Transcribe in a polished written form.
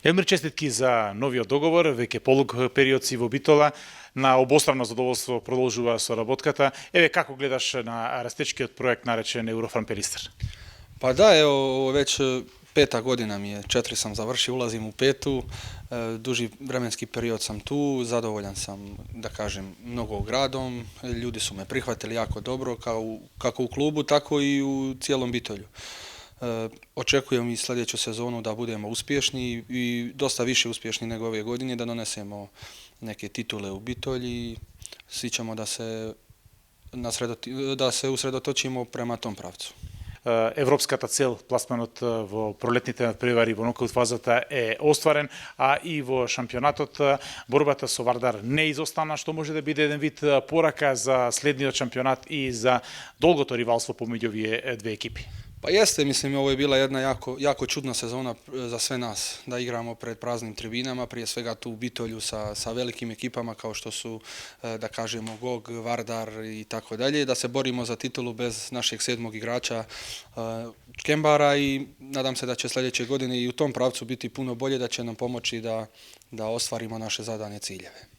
Елмир, честитки за новиот договор, веќе полуг период си во Битола, на обостранно задоволство продолжува соработката. Еве, како гледаш на растечкиот проект наречен Eurofan Pelister? Pa da, evo već peta godina mi je, 4 sam završio, ulazim u petu, duži vremenski period sam tu, zadovoljan sam, da kažem, mnogo gradom, ljudi su me prihvatili jako dobro, kako u klubu, tako i u cijelom Bitolju. Očekujem i sljedeću sezonu da budemo uspješni i dosta više uspješni nego ove godine, da donesemo neke titule u Bitolji. Svi ćemo da se usredotočimo prema tom pravcu. Европската цел, пласманот во пролетните надпревари во нокаут фазата е остварен, а и во шампионатот борбата со Вардар не изостана, што може да биде еден вид порака за следниот шампионат и за долгото ривалство помеѓу овие две екипи. Pa jeste, mislim, ovo je bila jedna jako čudna sezona za sve nas, da igramo pred praznim tribinama, prije svega tu u Bitolju sa velikim ekipama kao što su, da kažemo, GOG, Vardar i tako dalje, da se borimo za titulu bez našeg 7. igrača Kembara i nadam se da će sljedeće godine i u tom pravcu biti puno bolje, da će nam pomoći da ostvarimo naše zadane ciljeve.